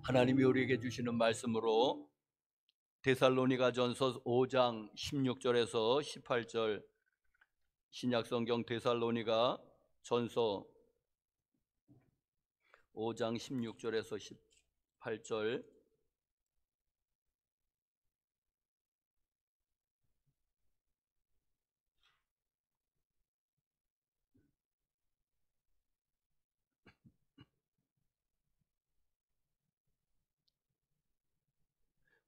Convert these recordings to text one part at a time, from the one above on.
하나님이 우리에게 주시는 말씀으로 데살로니가전서 5장 16절에서 18절, 신약성경 데살로니가 전서 5장 16절에서 18절,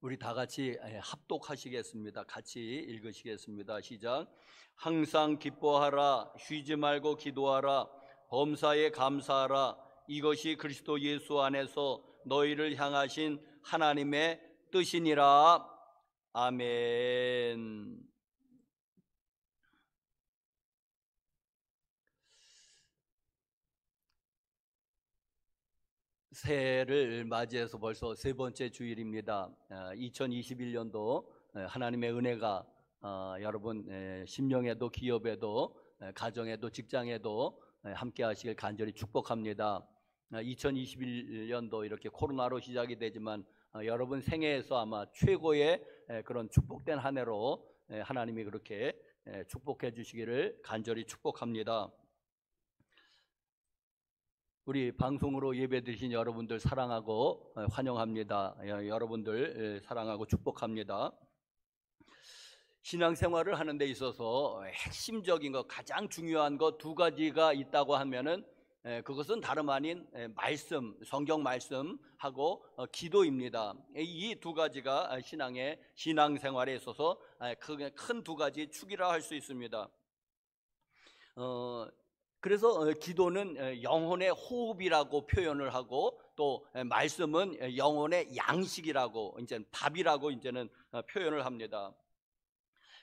우리 다 같이 합독하시겠습니다. 같이 읽으시겠습니다. 시작. 항상 기뻐하라, 쉬지 말고 기도하라, 범사에 감사하라. 이것이 그리스도 예수 안에서 너희를 향하신 하나님의 뜻이니라. 아멘. 새해를 맞이해서 벌써 세 번째 주일입니다. 2021년도 하나님의 은혜가 여러분 심령에도 기업에도 가정에도 직장에도 함께 하시길 간절히 축복합니다. 2021년도 이렇게 코로나로 시작이 되지만 여러분 생애에서 아마 최고의 그런 축복된 한 해로 하나님이 그렇게 축복해 주시기를 간절히 축복합니다. 우리 방송으로 예배드리신 여러분들 사랑하고 환영합니다. 여러분들 사랑하고 축복합니다. 신앙생활을 하는 데 있어서 핵심적인 것, 가장 중요한 것 두 가지가 있다고 하면은 그것은 다름 아닌 말씀, 성경 말씀하고 기도입니다. 이 두 가지가 신앙생활에 있어서 큰 두 가지 축이라 할 수 있습니다. 그래서 기도는 영혼의 호흡이라고 표현을 하고, 또 말씀은 영혼의 양식이라고, 이제 밥이라고 이제는 표현을 합니다.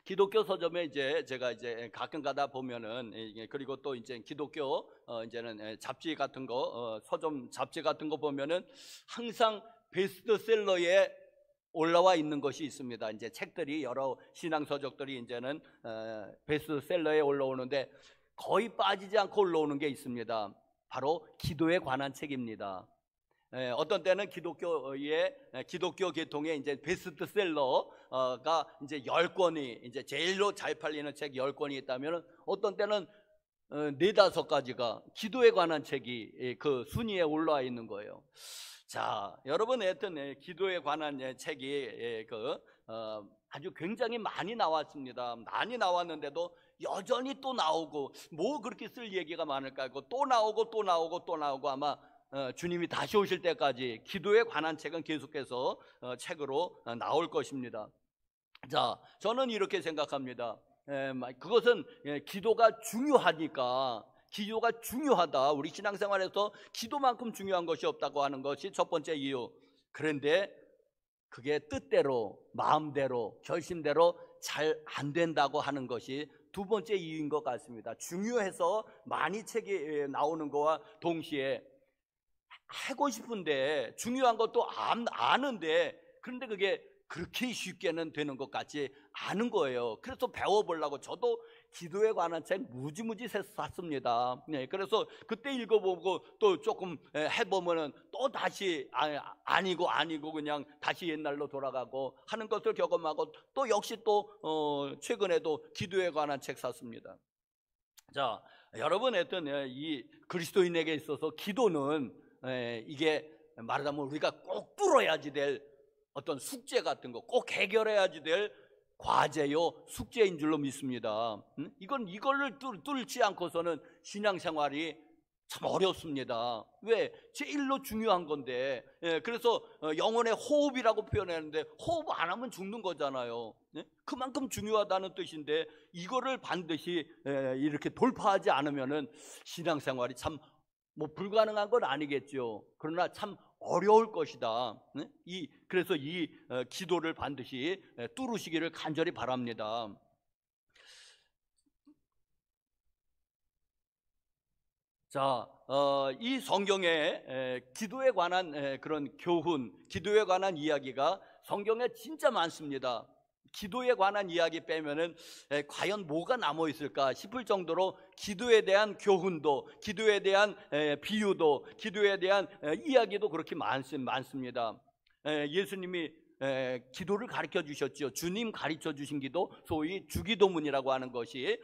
기독교 서점에 제가 가끔 가다 보면은, 그리고 또 이제 기독교 이제는 잡지 같은 거, 서점 잡지 같은 거 보면은 항상 베스트셀러에 올라와 있는 것이 있습니다. 이제 책들이, 여러 신앙 서적들이 이제는 베스트셀러에 올라오는데 거의 빠지지 않고 올라오는 게 있습니다. 바로 기도에 관한 책입니다. 어떤 때는 기독교 계통의 이제 베스트셀러가 이제 10권이, 이제 제일로 잘 팔리는 책 10권이 있다면, 어떤 때는 4-5가지가 기도에 관한 책이 그 순위에 올라와 있는 거예요. 자, 여러분, 하여튼 기도에 관한 책이 아주 굉장히 많이 나왔습니다. 많이 나왔는데도 여전히 또 나오고, 뭐 그렇게 쓸 얘기가 많을까 하고, 또 나오고 또 나오고 또 나오고, 아마 주님이 다시 오실 때까지 기도에 관한 책은 계속해서 책으로 나올 것입니다. 자, 저는 이렇게 생각합니다. 그것은 기도가 중요하니까, 기도가 중요하다, 우리 신앙생활에서 기도만큼 중요한 것이 없다고 하는 것이 첫 번째 이유. 그런데 그게 뜻대로, 마음대로, 결심대로 잘 안 된다고 하는 것이 두 번째 이유인 것 같습니다. 중요해서 많이 책이 나오는 거와 동시에 하고 싶은데, 중요한 것도 아는데, 그런데 그게 그렇게 쉽게는 되는 것 같지 않은 거예요. 그래서 배워보려고 저도 기도에 관한 책 무지무지 샀습니다. 그래서 그때 읽어보고 또 조금 해보면은 또 다시 아니고 그냥 다시 옛날로 돌아가고 하는 것을 경험하고, 또 역시 또 최근에도 기도에 관한 책 샀습니다. 자, 여러분, 하여튼 이 그리스도인에게 있어서 기도는 이게 말하자면 우리가 꼭 뚫어야지 될 어떤 숙제 같은 거, 꼭 해결해야지 될 과제요, 숙제인 줄로 믿습니다. 이걸를 뚫지 않고서는 신앙생활이 참 어렵습니다. 왜? 제일로 중요한 건데. 그래서 영혼의 호흡이라고 표현했는데, 호흡 안 하면 죽는 거잖아요. 그만큼 중요하다는 뜻인데, 이거를 반드시 이렇게 돌파하지 않으면은 신앙생활이 참 뭐 불가능한 건 아니겠죠. 그러나 참 어려울 것이다. 그래서 이 기도를 반드시 뚫으시기를 간절히 바랍니다. 자, 이 성경에 기도에 관한 그런 교훈, 기도에 관한 이야기가 성경에 진짜 많습니다. 기도에 관한 이야기 빼면은 과연 뭐가 남아 있을까 싶을 정도로 기도에 대한 교훈도, 기도에 대한 비유도, 기도에 대한 이야기도 그렇게 많습니다. 예수님이 기도를 가르쳐 주셨죠. 주님 가르쳐 주신 기도, 소위 주기도문이라고 하는 것이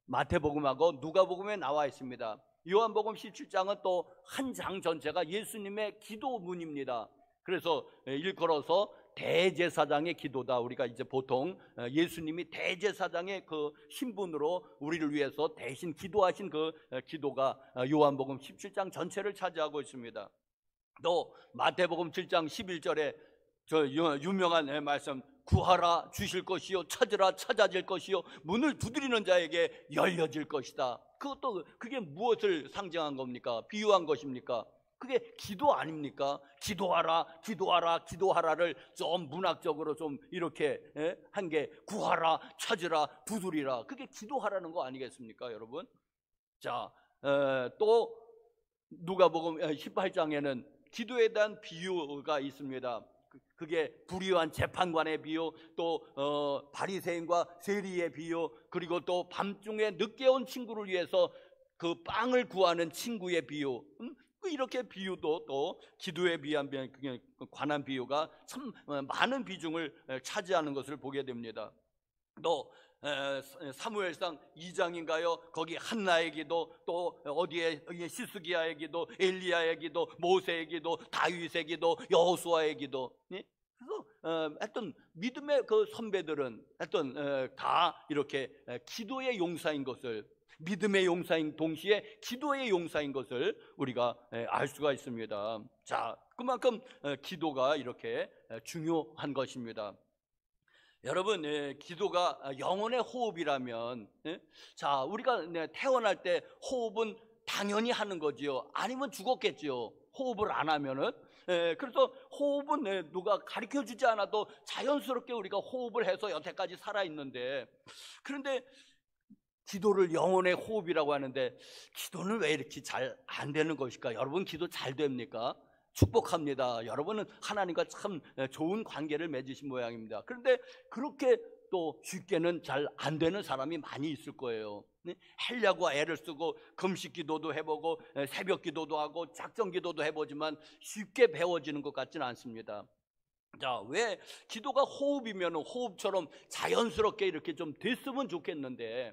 마태복음하고 누가복음에 나와 있습니다. 요한복음 17장은 또 한 장 전체가 예수님의 기도문입니다. 그래서 일컬어서 대제사장의 기도다. 우리가 이제 보통 예수님이 대제사장의 그 신분으로 우리를 위해서 대신 기도하신 그 기도가 요한복음 17장 전체를 차지하고 있습니다. 또 마태복음 7장 11절에 저 유명한 말씀, 구하라 주실 것이요, 찾으라 찾아질 것이요, 문을 두드리는 자에게 열려질 것이다. 그것도 그게 무엇을 상징한 겁니까? 비유한 것입니까? 그게 기도 아닙니까? 기도하라, 기도하라, 기도하라를 좀 문학적으로 좀 이렇게 한 게, 구하라, 찾으라, 두드리라, 그게 기도하라는 거 아니겠습니까, 여러분? 자, 또 누가복음 18장에는 기도에 대한 비유가 있습니다. 그게 불의한 재판관의 비유, 또 바리새인과 세리의 비유, 그리고 또 밤중에 늦게 온 친구를 위해서 그 빵을 구하는 친구의 비유, 이렇게 비유도 또 기도에 관한 비유가 참 많은 비중을 차지하는 것을 보게 됩니다. 또 사무엘상 2장인가요? 거기 한나의 기도, 또 어디에 시스기야의 기도, 엘리야의 기도, 모세의 기도, 다윗의 기도, 여호수아의 기도. 그래서 하여튼 믿음의 그 선배들은 하여튼 다 이렇게 기도의 용사인 것을, 믿음의 용사인 동시에 기도의 용사인 것을 우리가 알 수가 있습니다. 자, 그만큼 기도가 이렇게 중요한 것입니다. 여러분, 기도가 영혼의 호흡이라면, 자, 우리가 태어날 때 호흡은 당연히 하는 거지요. 아니면 죽었겠지요, 호흡을 안 하면은. 그래서 호흡은 누가 가르쳐 주지 않아도 자연스럽게 우리가 호흡을 해서 여태까지 살아있는데, 그런데 기도를 영혼의 호흡이라고 하는데, 기도는 왜 이렇게 잘 안 되는 것일까? 여러분, 기도 잘 됩니까? 축복합니다. 여러분은 하나님과 참 좋은 관계를 맺으신 모양입니다. 그런데 그렇게 또 쉽게는 잘 안 되는 사람이 많이 있을 거예요. 하려고 애를 쓰고 금식 기도도 해보고 새벽 기도도 하고 작정 기도도 해보지만 쉽게 배워지는 것 같지는 않습니다. 자, 왜 기도가 호흡이면 호흡처럼 자연스럽게 이렇게 좀 됐으면 좋겠는데,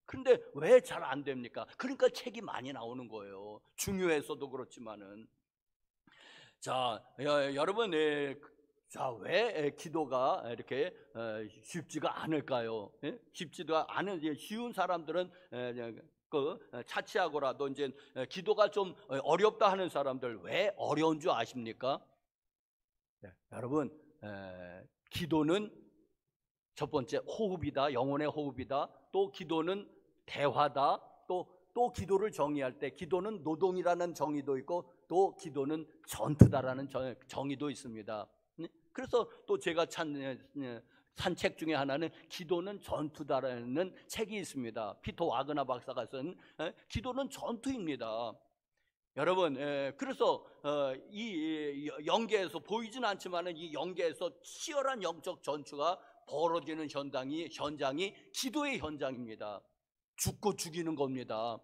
그런데 왜 잘 안 됩니까? 그러니까 책이 많이 나오는 거예요. 중요해서도 그렇지만은. 자, 여러분, 자, 왜 기도가 이렇게 쉽지가 않을까요? 쉽지가 않은, 쉬운 사람들은 차치하고라도 이제 기도가 좀 어렵다 하는 사람들, 왜 어려운 줄 아십니까? 여러분, 기도는 첫 번째 호흡이다, 영혼의 호흡이다. 또 기도는 대화다. 또 기도를 정의할 때 기도는 노동이라는 정의도 있고, 또 기도는 전투다라는 정의도 있습니다. 그래서 또 제가 산 책 중에 하나는 기도는 전투다라는 책이 있습니다. 피터 와그너 박사가 쓴 기도는 전투입니다. 여러분, 그래서 이 영계에서 보이진 않지만은 이 영계에서 치열한 영적 전투가 벌어지는 현장이 기도의 현장입니다. 죽고 죽이는 겁니다.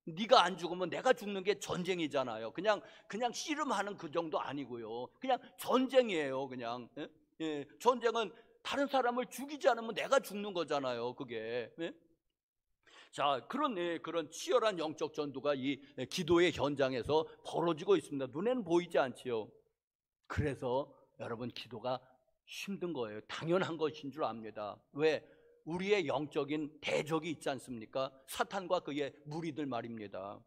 네가 안 죽으면 내가 죽는 게 전쟁이잖아요. 그냥 씨름하는 그 정도 아니고요. 그냥 전쟁이에요. 그냥 전쟁은 다른 사람을 죽이지 않으면 내가 죽는 거잖아요. 그게. 자, 그런 치열한 영적 전투가 이 기도의 현장에서 벌어지고 있습니다. 눈에는 보이지 않지요. 그래서 여러분, 기도가 힘든 거예요. 당연한 것인 줄 압니다. 왜? 우리의 영적인 대적이 있지 않습니까? 사탄과 그의 무리들 말입니다.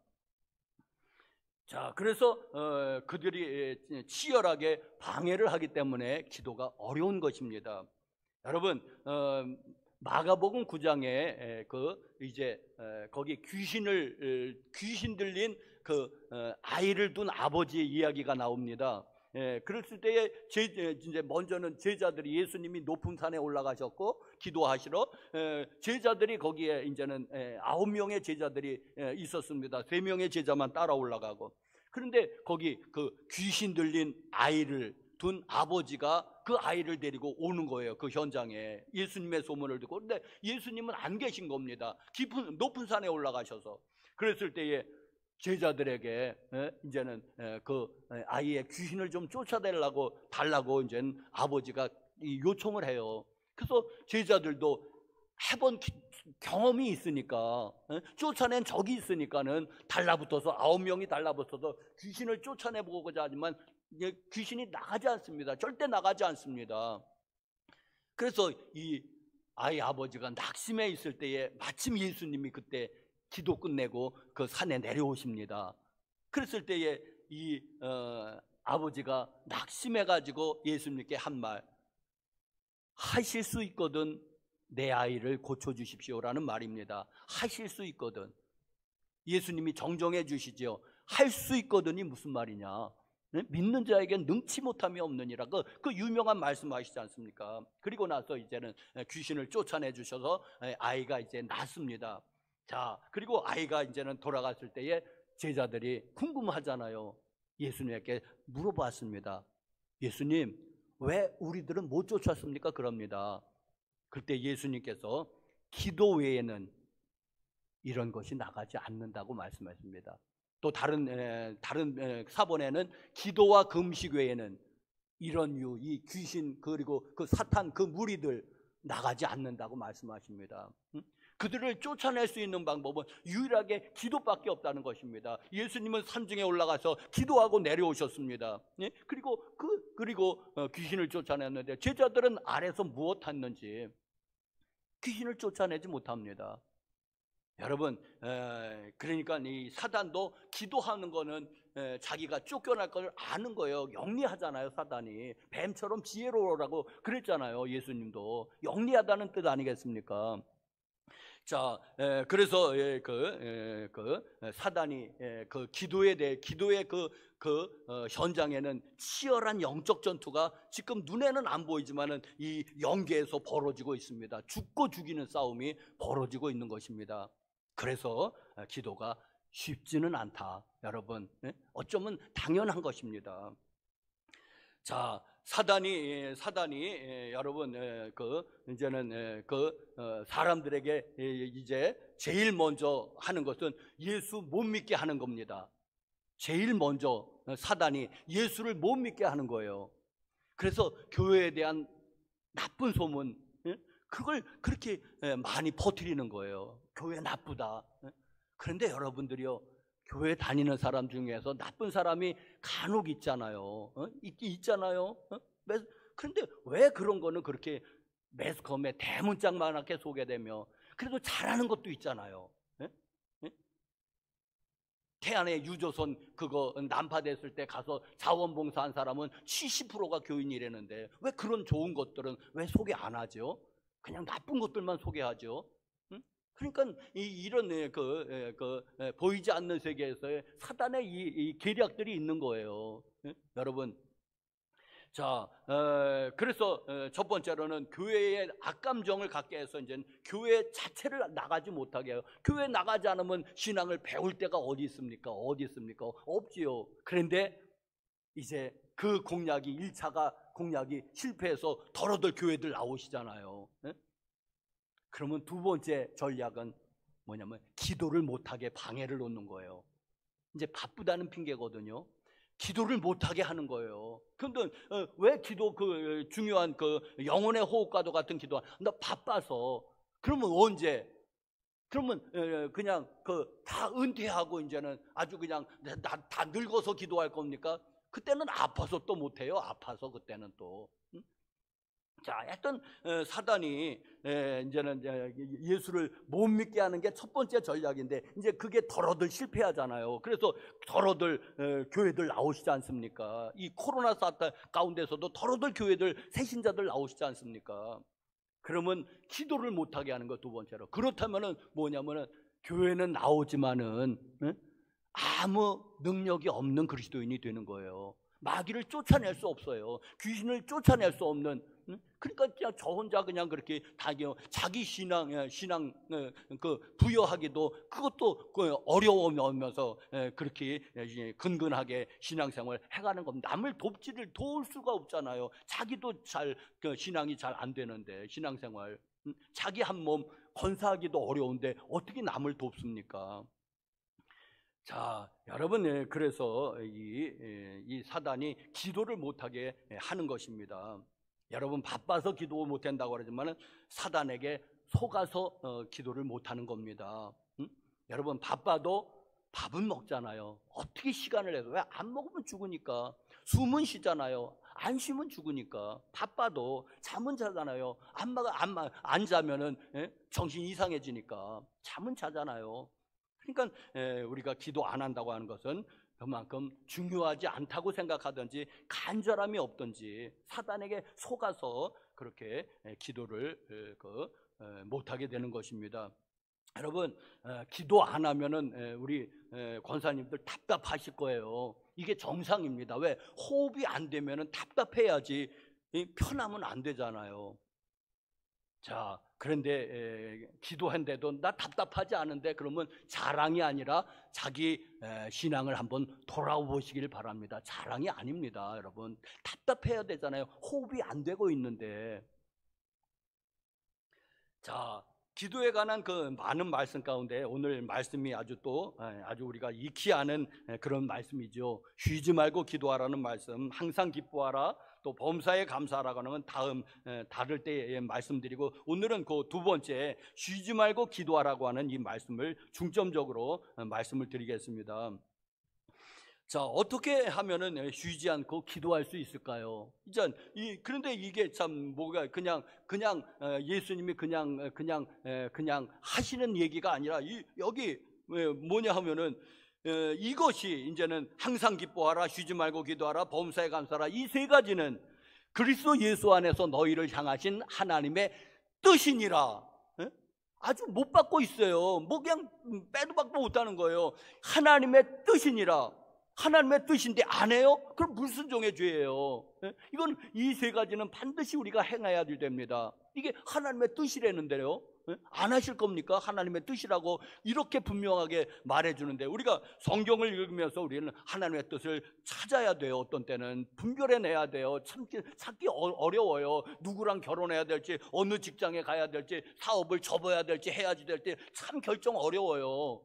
자, 그래서 그들이 치열하게 방해를 하기 때문에 기도가 어려운 것입니다. 여러분, 마가복음 9장에 거기 귀신 들린 아이를 둔 아버지의 이야기가 나옵니다. 그랬을 때에 이제 먼저는 제자들이, 예수님이 높은 산에 올라가셨고 기도하시러 제자들이 거기에 이제는 9명의 제자들이 있었습니다. 3명의 제자만 따라 올라가고. 그런데 거기 그 귀신 들린 아이를 둔 아버지가 그 아이를 데리고 오는 거예요. 그 현장에 예수님의 소문을 듣고. 근데 예수님은 안 계신 겁니다. 높은 산에 올라가셔서. 그랬을 때에 제자들에게 이제는 그 아이의 귀신을 좀 달라고 이제는 아버지가 요청을 해요. 그래서 제자들도 해본 경험이 있으니까, 쫓아낸 적이 있으니까는 달라붙어서 9명이 달라붙어서 귀신을 쫓아내보고자 하지만 귀신이 나가지 않습니다. 절대 나가지 않습니다. 그래서 이 아이 아버지가 낙심해 있을 때에 마침 예수님이 그때 기도 끝내고 그 산에 내려오십니다. 그랬을 때에 이 아버지가 낙심해 가지고 예수님께 한 말, 하실 수 있거든 내 아이를 고쳐주십시오라는 말입니다. 하실 수 있거든. 예수님이 정정해 주시죠. 할 수 있거든이 무슨 말이냐? 믿는 자에겐 능치 못함이 없느니라. 그 유명한 말씀하시지 않습니까? 그리고 나서 이제는 귀신을 쫓아내 주셔서 아이가 이제 낫습니다. 자, 그리고 아이가 이제는 돌아갔을 때에 제자들이 궁금하잖아요. 예수님께 물어봤습니다. 예수님, 왜 우리들은 못 쫓았습니까? 그럽니다. 그때 예수님께서 기도 외에는 이런 것이 나가지 않는다고 말씀하십니다. 또 다른 사본에는 기도와 금식 외에는 이런 이 귀신 그리고 그 사탄 그 무리들 나가지 않는다고 말씀하십니다. 그들을 쫓아낼 수 있는 방법은 유일하게 기도밖에 없다는 것입니다. 예수님은 산중에 올라가서 기도하고 내려오셨습니다. 그리고 귀신을 쫓아냈는데 제자들은 아래서 무엇 했는지 귀신을 쫓아내지 못합니다. 여러분, 그러니까 이 사단도 기도하는 거는 자기가 쫓겨날 걸 아는 거예요. 영리하잖아요, 사단이. 뱀처럼 지혜로우라고 그랬잖아요, 예수님도. 영리하다는 뜻 아니겠습니까? 자, 그래서 사단이 그 기도의 현장에는 치열한 영적 전투가 지금 눈에는 안 보이지만은 이 영계에서 벌어지고 있습니다. 죽고 죽이는 싸움이 벌어지고 있는 것입니다. 그래서 기도가 쉽지는 않다, 여러분. 어쩌면 당연한 것입니다. 자, 사단이 여러분 이제는 사람들에게 이제 제일 먼저 하는 것은 예수 못 믿게 하는 겁니다. 제일 먼저 사단이 예수를 못 믿게 하는 거예요. 그래서 교회에 대한 나쁜 소문, 그걸 그렇게 많이 퍼뜨리는 거예요. 교회 나쁘다. 그런데 여러분들이요, 교회 다니는 사람 중에서 나쁜 사람이 간혹 있잖아요. 있잖아요. 그런데 왜 그런 거는 그렇게 매스컴에 대문짝만하게 소개되며, 그래도 잘하는 것도 있잖아요. 태안의 유조선 그거 난파됐을 때 가서 자원봉사한 사람은 70%가 교인이라는데 왜 그런 좋은 것들은 왜 소개 안 하죠? 그냥 나쁜 것들만 소개하죠. 그러니까 이런 보이지 않는 세계에서의 사단의 이 계략들이 있는 거예요. 여러분, 자, 그래서 첫 번째로는 교회의 악감정을 갖게 해서 이제 교회 자체를 나가지 못하게 해요. 교회 나가지 않으면 신앙을 배울 때가 어디 있습니까? 없지요. 그런데 이제 그 공략이 1차 공략이 실패해서 더러들 교회들 나오시잖아요. 그러면 두 번째 전략은 뭐냐면 기도를 못하게 방해를 놓는 거예요. 이제 바쁘다는 핑계거든요. 기도를 못하게 하는 거예요. 그런데 왜 기도 중요한 영혼의 호흡과도 같은 기도 나 바빠서. 그러면 언제? 그러면 그냥 다 은퇴하고 이제는 아주 그냥 다 늙어서 기도할 겁니까? 그때는 아파서 또 못해요. 아파서 그때는 또. 자, 하여튼 사단이 이제는 예수를 못 믿게 하는 게 첫 번째 전략인데, 이제 그게 더러들 실패하잖아요. 그래서 더러들 교회들 나오시지 않습니까? 이 코로나 사태 가운데서도 더러들 교회들 새신자들 나오시지 않습니까? 그러면 기도를 못하게 하는 거 두 번째로. 그렇다면은 뭐냐면은 교회는 나오지만은 아무 능력이 없는 그리스도인이 되는 거예요. 마귀를 쫓아낼 수 없어요. 귀신을 쫓아낼 수 없는. 그러니까 그냥 저 혼자 그냥 그렇게 자기 신앙 그 부여하기도 그것도 어려우면서 그렇게 근근하게 신앙생활 해가는 겁니다. 남을 도울 수가 없잖아요. 자기도 신앙이 잘 안 되는데 신앙생활 자기 한 몸 건사하기도 어려운데 어떻게 남을 돕습니까? 자, 여러분, 그래서 이 사단이 기도를 못하게 하는 것입니다. 여러분 바빠서 기도 못한다고 그러지만 사단에게 속아서 기도를 못하는 겁니다. 여러분 바빠도 밥은 먹잖아요. 어떻게 시간을 내서 왜 안 먹으면 죽으니까. 숨은 쉬잖아요. 안 쉬면 죽으니까. 바빠도 잠은 자잖아요. 안 자면은 정신이 이상해지니까 잠은 자잖아요. 그러니까 우리가 기도 안 한다고 하는 것은 그만큼 중요하지 않다고 생각하든지 간절함이 없든지 사단에게 속아서 그렇게 기도를 못하게 되는 것입니다. 여러분 기도 안 하면은 우리 권사님들 답답하실 거예요. 이게 정상입니다. 왜? 호흡이 안 되면은 답답해야지 편하면 안 되잖아요. 자, 그런데 기도한데도 나 답답하지 않은데 그러면 자랑이 아니라 자기 신앙을 한번 돌아보시길 바랍니다. 자랑이 아닙니다, 여러분. 답답해야 되잖아요. 호흡이 안 되고 있는데. 자, 기도에 관한 그 많은 말씀 가운데 오늘 말씀이 아주 우리가 익히 아는 그런 말씀이죠. 쉬지 말고 기도하라는 말씀, 항상 기뻐하라, 또 범사에 감사하라고 하는 건 다를 때에 말씀드리고, 오늘은 그 두 번째 쉬지 말고 기도하라고 하는 이 말씀을 중점적으로 말씀을 드리겠습니다. 자, 어떻게 하면은 쉬지 않고 기도할 수 있을까요? 그런데 이게 참 뭐가 그냥 예수님이 그냥 하시는 얘기가 아니라 여기 뭐냐 하면은 이것이 이제는 항상 기뻐하라, 쉬지 말고 기도하라, 범사에 감사하라, 이 세 가지는 그리스도 예수 안에서 너희를 향하신 하나님의 뜻이니라. 아주 못 받고 있어요. 뭐 그냥 빼도 박도 못하는 거예요. 하나님의 뜻이니라. 하나님의 뜻인데 안 해요? 그럼 불순종의 죄예요. 이건 이 세 가지는 반드시 우리가 행해야 됩니다. 이게 하나님의 뜻이라는데요, 안 하실 겁니까? 하나님의 뜻이라고 이렇게 분명하게 말해주는데, 우리가 성경을 읽으면서 우리는 하나님의 뜻을 찾아야 돼요. 어떤 때는 분별해내야 돼요. 찾기 어려워요. 누구랑 결혼해야 될지, 어느 직장에 가야 될지, 사업을 접어야 될지, 해야지 될지 참 결정 어려워요.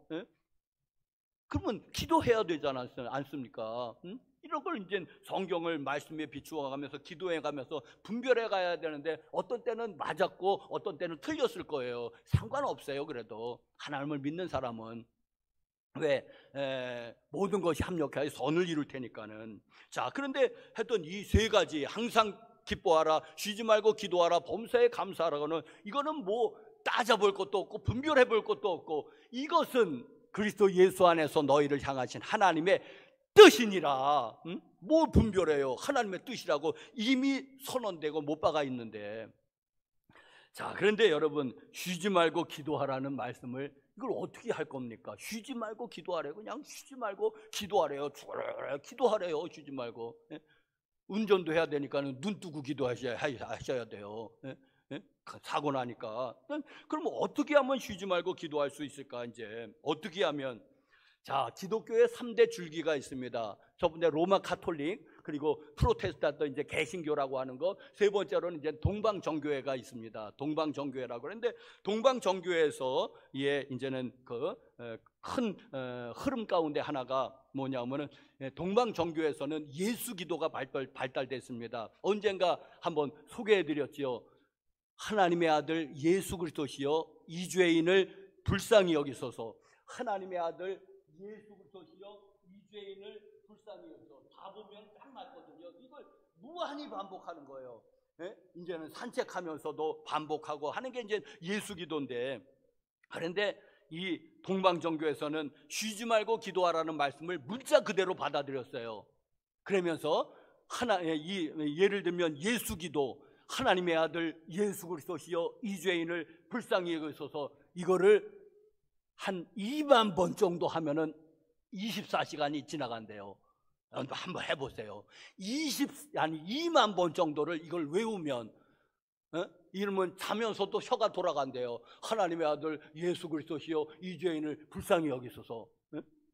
그러면 기도해야 되지 않습니까? 이런 걸 이제 성경을 말씀에 비추어 가면서 기도해 가면서 분별해 가야 되는데, 어떤 때는 맞았고 어떤 때는 틀렸을 거예요. 상관없어요. 그래도 하나님을 믿는 사람은 모든 것이 합력하여 선을 이룰 테니까는. 자, 그런데 했던 이 세 가지, 항상 기뻐하라, 쉬지 말고 기도하라, 범사에 감사하라고는, 이거는 뭐 따져볼 것도 없고 분별해 볼 것도 없고, 이것은 그리스도 예수 안에서 너희를 향하신 하나님의 뜻이니라. 뭐 분별해요? 하나님의 뜻이라고 이미 선언되고 못 박아 있는데. 자, 그런데 여러분, 쉬지 말고 기도하라는 말씀을 이걸 어떻게 할 겁니까? 쉬지 말고 기도하래요. 그냥 쉬지 말고 기도하래요. 기도하래요. 쉬지 말고. 운전도 해야 되니까는 눈 뜨고 기도하셔야 돼요. 사고 나니까. 그럼 어떻게 하면 쉬지 말고 기도할 수 있을까? 이제 어떻게 하면, 자, 기독교의 3대 줄기가 있습니다. 첫 번째 로마 카톨릭, 그리고 프로테스탄트, 이제 개신교라고 하는 거. 세 번째로는 이제 동방정교회가 있습니다. 동방정교회라고 그러는데, 동방정교회에서 이제는 그 큰 흐름 가운데 하나가 뭐냐면은, 동방정교회에서는 예수 기도가 발달됐습니다. 언젠가 한번 소개해드렸지요. 하나님의 아들 예수 그리스도시여 이죄인을 불쌍히 여기소서. 하나님의 아들 예수 그리스도시여 이죄인을 불쌍히 여기소서. 다 보면 딱 맞거든요. 이걸 무한히 반복하는 거예요. 이제는 산책하면서도 반복하고 하는 게 이제 예수 기도인데, 그런데 이 동방정교에서는 쉬지 말고 기도하라는 말씀을 문자 그대로 받아들였어요. 그러면서 예를 들면 예수 기도, 하나님의 아들 예수 그리스도시여 이죄인을 불쌍히 여기소서, 이거를 한 2만 번 정도 하면은 24시간이 지나간대요. 한번 해보세요. 2만 번 정도를 이걸 외우면, 이러면 자면서도 혀가 돌아간대요. 하나님의 아들 예수 그리스도시여 이 죄인을 불쌍히 여기소서.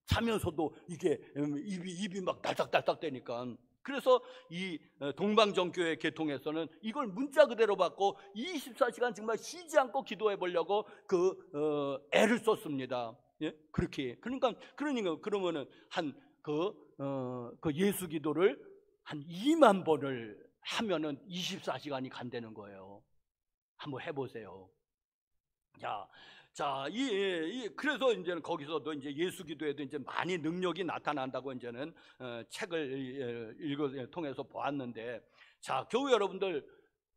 자면서도 이게 입이 막 달딱달딱 되니까. 그래서 이 동방정교회 계통에서는 이걸 문자 그대로 받고 24시간 정말 쉬지 않고 기도해 보려고 애를 썼습니다. 예? 그렇게. 그러니까 그러면은 그 예수 기도를 한 2만 번을 하면은 24시간이 간다는 거예요. 한번 해보세요. 그래서 이제는 거기서도 이제 예수 기도에도 이제 많이 능력이 나타난다고 이제는 책을 통해서 보았는데, 자, 교회 여러분들,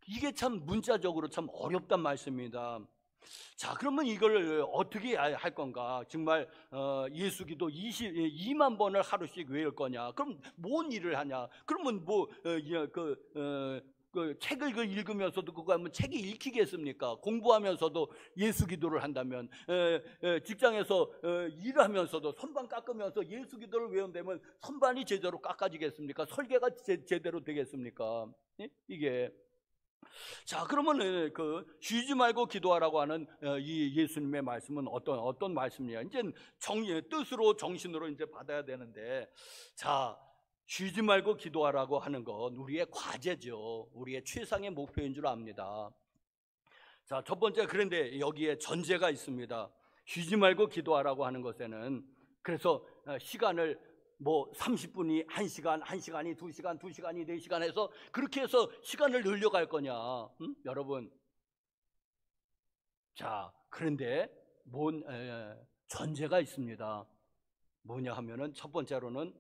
이게 참 문자적으로 참 어렵단 말씀입니다. 자, 그러면 이걸 어떻게 할 건가? 정말 예수 기도 2만 번을 하루씩 외울 거냐? 그럼 뭔 일을 하냐? 그러면 그 책을 읽으면서도 그거 하면 책이 읽히겠습니까? 공부하면서도 예수 기도를 한다면, 직장에서 일하면서도 선반 깎으면서 예수 기도를 외운다면 선반이 제대로 깎아지겠습니까? 설계가 제대로 되겠습니까? 이게. 자, 그러면 쉬지 말고 기도하라고 하는 이 예수님의 말씀은 어떤 말씀이냐? 이제 뜻으로 정신으로 이제 받아야 되는데, 자, 쉬지 말고 기도하라고 하는 건 우리의 과제죠. 우리의 최상의 목표인 줄 압니다. 자, 첫 번째, 그런데 여기에 전제가 있습니다. 쉬지 말고 기도하라고 하는 것에는, 그래서 시간을 30분이 1시간, 1시간이 2시간, 2시간이 4시간 해서 그렇게 해서 시간을 늘려갈 거냐? 여러분. 자, 그런데 전제가 있습니다. 뭐냐 하면은, 첫 번째로는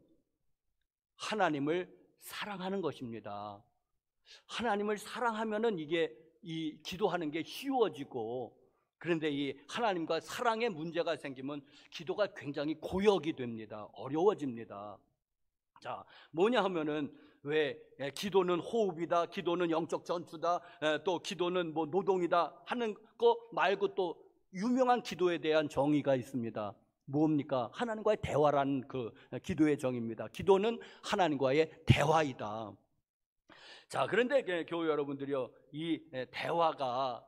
하나님을 사랑하는 것입니다. 하나님을 사랑하면은 이 기도하는 게 쉬워지고, 그런데 이 하나님과 사랑의 문제가 생기면 기도가 굉장히 고역이 됩니다. 어려워집니다. 자, 뭐냐 하면은, 왜 기도는 호흡이다, 기도는 영적 전투다, 또 기도는 노동이다 하는 거 말고 또 유명한 기도에 대한 정의가 있습니다. 뭡니까? 하나님과의 대화라는 그 기도의 정의입니다. 기도는 하나님과의 대화이다. 자, 그런데 교회 여러분들이요, 이 대화가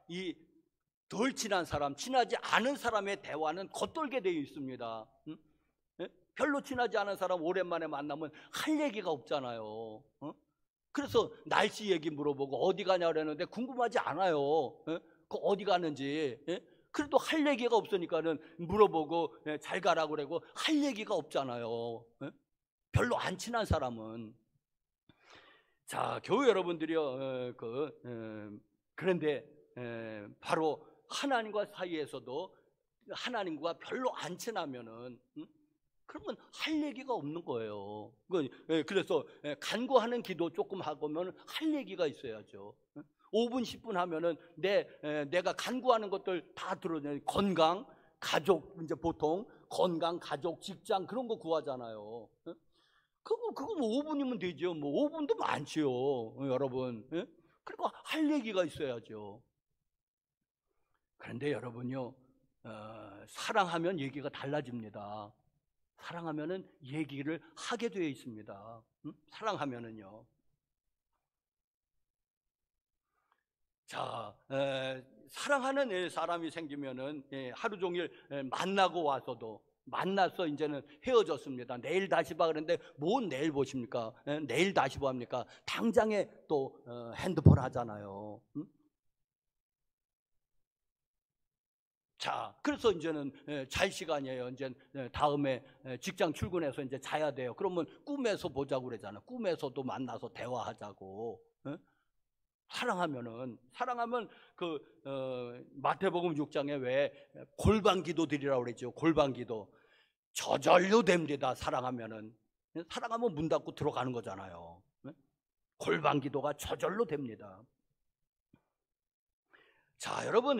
이 덜 친한 사람, 친하지 않은 사람의 대화는 겉돌게 되어 있습니다. 별로 친하지 않은 사람 오랜만에 만나면 할 얘기가 없잖아요. 그래서 날씨 얘기 물어보고 어디 가냐 그랬는데 궁금하지 않아요. 어디 가는지. 그래도 할 얘기가 없으니까는 물어보고 잘 가라고 그러고 할 얘기가 없잖아요. 별로 안 친한 사람은. 자, 교회 여러분들이요, 그런데 바로 하나님과 사이에서도 하나님과 별로 안 친하면은, 그러면 할 얘기가 없는 거예요. 그래서 간구하는 기도 조금 하고면 할 얘기가 있어야죠. 5분, 10분 하면은 내가 간구하는 것들 다 들어요. 건강, 가족, 이제 보통 건강, 가족, 직장 그런 거 구하잖아요. 그거 5분이면 되죠. 5분도 많지요, 여러분. 그리고 할 얘기가 있어야죠. 그런데 여러분요, 사랑하면 얘기가 달라집니다. 사랑하면은 얘기를 하게 되어 있습니다. 사랑하면은요. 자, 사랑하는 사람이 생기면은 하루 종일 만나고 와서도, 만나서 이제는 헤어졌습니다. 내일 다시 봐 그랬는데 뭔 내일 보십니까? 내일 다시 봅니까? 당장에 또 핸드폰 하잖아요. 자, 그래서 이제는 잘 시간이에요. 이제 다음에 직장 출근해서 이제 자야 돼요. 그러면 꿈에서 보자고 그러잖아요. 꿈에서도 만나서 대화하자고. 사랑하면 마태복음 6장에 왜 골방기도 드리라고 그랬죠. 골방기도 저절로 됩니다. 사랑하면 문 닫고 들어가는 거잖아요. 골방기도가 저절로 됩니다. 자, 여러분,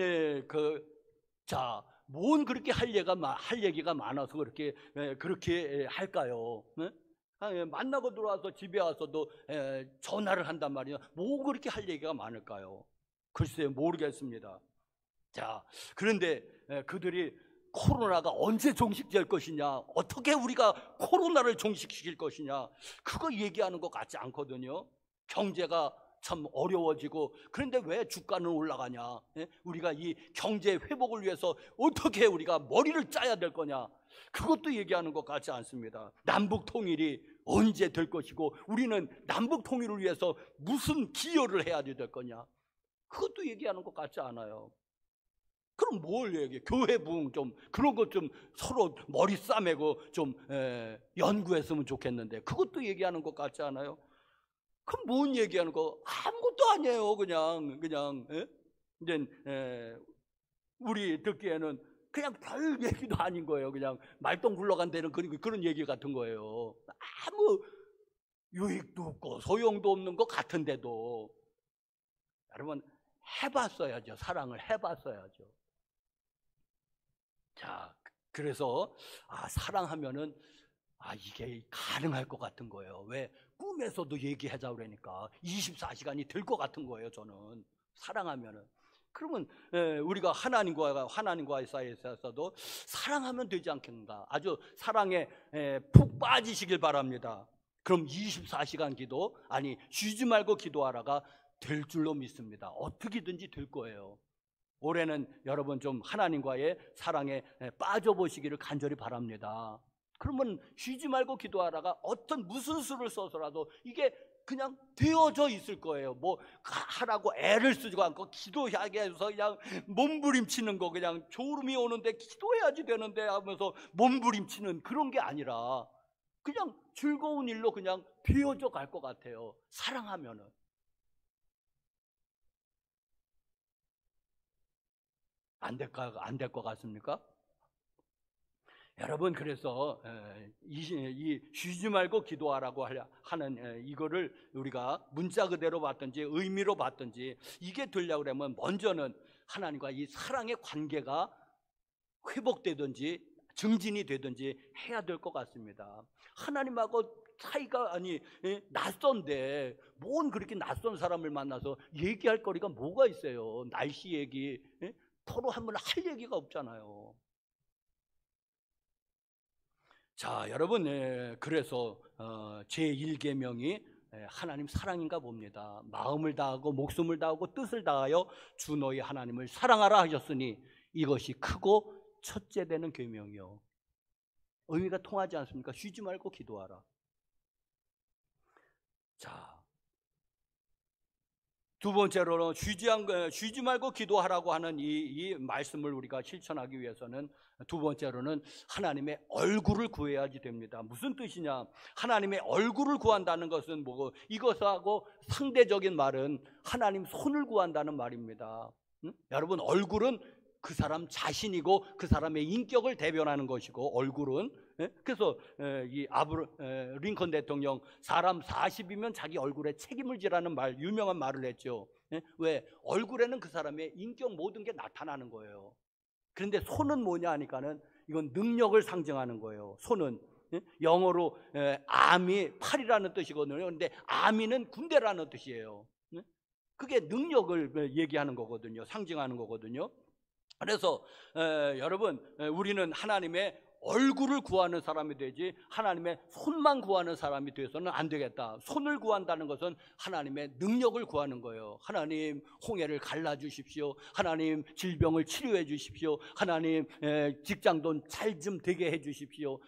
뭔 그렇게 할 얘기가 많아서 그렇게 할까요? 만나고 들어와서 집에 와서도 전화를 한단 말이에요. 뭐 그렇게 할 얘기가 많을까요? 글쎄요, 모르겠습니다. 자, 그런데 그들이 코로나가 언제 종식될 것이냐, 어떻게 우리가 코로나를 종식시킬 것이냐, 그거 얘기하는 것 같지 않거든요. 경제가 참 어려워지고, 그런데 왜 주가는 올라가냐, 우리가 이 경제 회복을 위해서 어떻게 우리가 머리를 짜야 될 거냐, 그것도 얘기하는 것 같지 않습니다. 남북 통일이 언제 될 것이고, 우리는 남북 통일을 위해서 무슨 기여를 해야 될 거냐, 그것도 얘기하는 것 같지 않아요. 그럼 뭘 얘기해? 교회 부흥 좀 그런 것 좀 서로 머리 싸매고 좀 연구했으면 좋겠는데, 그것도 얘기하는 것 같지 않아요? 그럼 뭔 얘기하는 거? 아무것도 아니에요. 그냥 이제 우리 듣기에는 그냥 별 얘기도 아닌 거예요. 그냥 말똥 굴러간다는 그런 얘기 같은 거예요. 아무 유익도 없고 소용도 없는 것 같은데도 여러분, 해봤어야죠. 사랑을 해봤어야죠. 자, 그래서 사랑하면은 이게 가능할 것 같은 거예요. 왜? 꿈에서도 얘기하자 그러니까 24시간이 될 것 같은 거예요. 저는 사랑하면은. 그러면 우리가 하나님과의 사이에서도 사랑하면 되지 않겠는가? 아주 사랑에 푹 빠지시길 바랍니다. 그럼 24시간 기도, 쉬지 말고 기도하라가 될 줄로 믿습니다. 어떻게든지 될 거예요. 올해는 여러분 좀 하나님과의 사랑에 빠져보시기를 간절히 바랍니다. 그러면 쉬지 말고 기도하다가 무슨 수를 써서라도 이게 그냥 되어져 있을 거예요. 뭐 하라고 애를 쓰지도 않고 기도하게 해서 그냥 몸부림치는 거, 그냥 졸음이 오는데 기도해야지 되는데 하면서 몸부림치는 그런 게 아니라 그냥 즐거운 일로 그냥 되어져 갈 것 같아요. 사랑하면은. 안 될 것 같습니까? 여러분, 그래서 이 쉬지 말고 기도하라고 하는 이거를 우리가 문자 그대로 봤든지 의미로 봤든지 이게 되려고 그러면 먼저는 하나님과 이 사랑의 관계가 회복되든지 증진이 되든지 해야 될 것 같습니다. 하나님하고 사이가 낯선데 뭔 그렇게 낯선 사람을 만나서 얘기할 거리가 뭐가 있어요? 날씨 얘기, 서로 한번 할 얘기가 없잖아요. 자, 여러분, 그래서 제1계명이 하나님 사랑인가 봅니다. 마음을 다하고 목숨을 다하고 뜻을 다하여 주 너희 하나님을 사랑하라 하셨으니 이것이 크고 첫째 되는 계명이요. 의미가 통하지 않습니까? 쉬지 말고 기도하라. 자, 두 번째로는 쉬지 말고 기도하라고 하는 이 말씀을 우리가 실천하기 위해서는 두 번째로는 하나님의 얼굴을 구해야지 됩니다. 무슨 뜻이냐? 하나님의 얼굴을 구한다는 것은 뭐고, 이것하고 상대적인 말은 하나님 손을 구한다는 말입니다. 여러분, 얼굴은 그 사람 자신이고 그 사람의 인격을 대변하는 것이고, 얼굴은 그래서 이 링컨 대통령 사람 40이면 자기 얼굴에 책임을 지라는 유명한 말을 했죠. 왜? 얼굴에는 그 사람의 인격 모든 게 나타나는 거예요. 그런데 손은 뭐냐 하니까는 이건 능력을 상징하는 거예요. 손은 영어로 아미, 팔이라는 뜻이거든요. 그런데 아미는 군대라는 뜻이에요. 그게 능력을 얘기하는 거거든요. 상징하는 거거든요. 그래서 여러분, 우리는 하나님의 얼굴을 구하는 사람이 되지 하나님의 손만 구하는 사람이 되어서는 안 되겠다. 손을 구한다는 것은 하나님의 능력을 구하는 거예요. 하나님, 홍해를 갈라주십시오. 하나님, 질병을 치료해 주십시오. 하나님, 직장돈 잘 좀 되게 해 주십시오.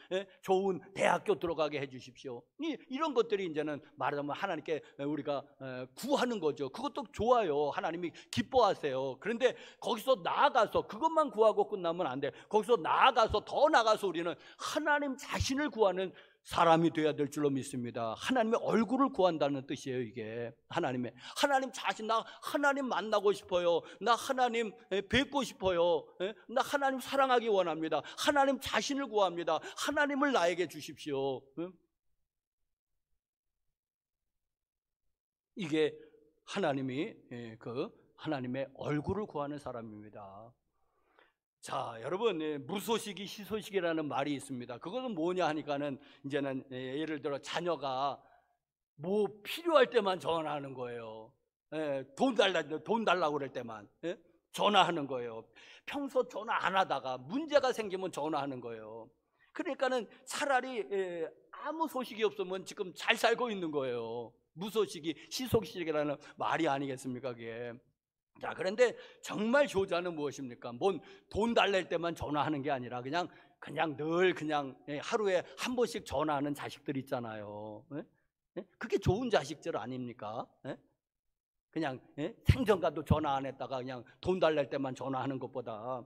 좋은 대학교 들어가게 해 주십시오. 이런 것들이 이제는 말하자면 하나님께 우리가 구하는 거죠. 그것도 좋아요. 하나님이 기뻐하세요. 그런데 거기서 나아가서 그것만 구하고 끝나면 안 돼. 거기서 나아가서 더 나아가서 우리는 하나님 자신을 구하는 사람이 되어야 될 줄로 믿습니다. 하나님의 얼굴을 구한다는 뜻이에요. 이게 하나님 자신, 나 하나님 만나고 싶어요. 나 하나님 뵙고 싶어요. 나 하나님 사랑하기 원합니다. 하나님 자신을 구합니다. 하나님을 나에게 주십시오. 이게 하나님이 하나님의 얼굴을 구하는 사람입니다. 자, 여러분, 무소식이 희소식이라는 말이 있습니다. 그것은 뭐냐 하니까는 이제는 예를 들어 자녀가 뭐 필요할 때만 전화하는 거예요. 돈 달라고 그럴 때만. 전화하는 거예요. 평소 전화 안 하다가 문제가 생기면 전화하는 거예요. 그러니까는 차라리 아무 소식이 없으면 지금 잘 살고 있는 거예요. 무소식이 시소식이라는 말이 아니겠습니까, 그게. 자, 그런데 정말 효자는 무엇입니까? 뭔 돈 달랠 때만 전화하는 게 아니라 그냥 늘 그냥 하루에 한 번씩 전화하는 자식들 있잖아요. 그게 좋은 자식들 아닙니까? 그냥 생전가도 전화 안 했다가 그냥 돈 달랠 때만 전화하는 것보다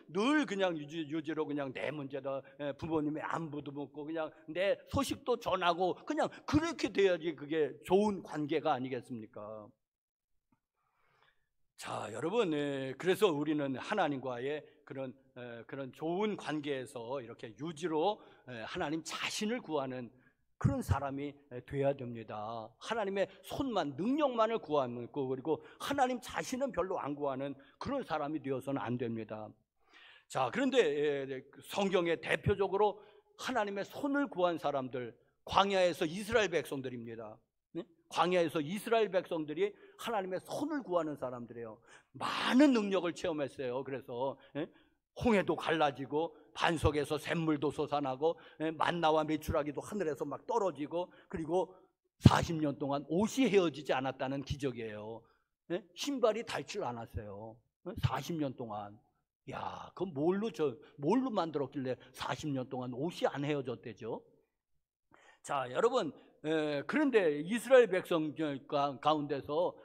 늘 그냥 유지로 그냥 내 문제다, 부모님의 안부도 묻고 그냥 내 소식도 전하고 그냥 그렇게 돼야지 그게 좋은 관계가 아니겠습니까? 자, 여러분, 그래서 우리는 하나님과의 그런 좋은 관계에서 이렇게 유지로 하나님 자신을 구하는 그런 사람이 돼야 됩니다. 하나님의 손만, 능력만을 구하는 거, 그리고 하나님 자신은 별로 안 구하는 그런 사람이 되어서는 안 됩니다. 자, 그런데 성경에 대표적으로 하나님의 손을 구한 사람들, 광야에서 이스라엘 백성들입니다. 광야에서 이스라엘 백성들이 하나님의 손을 구하는 사람들이에요. 많은 능력을 체험했어요. 그래서 홍해도 갈라지고 반석에서 샘물도 솟아나고 만나와 메추라기도 하늘에서 막 떨어지고, 그리고 40년 동안 옷이 헤어지지 않았다는 기적이에요. 신발이 닳질 않았어요. 40년 동안. 야, 그 뭘로 만들었길래 40년 동안 옷이 안 헤어졌대죠? 자, 여러분, 그런데 이스라엘 백성 가운데서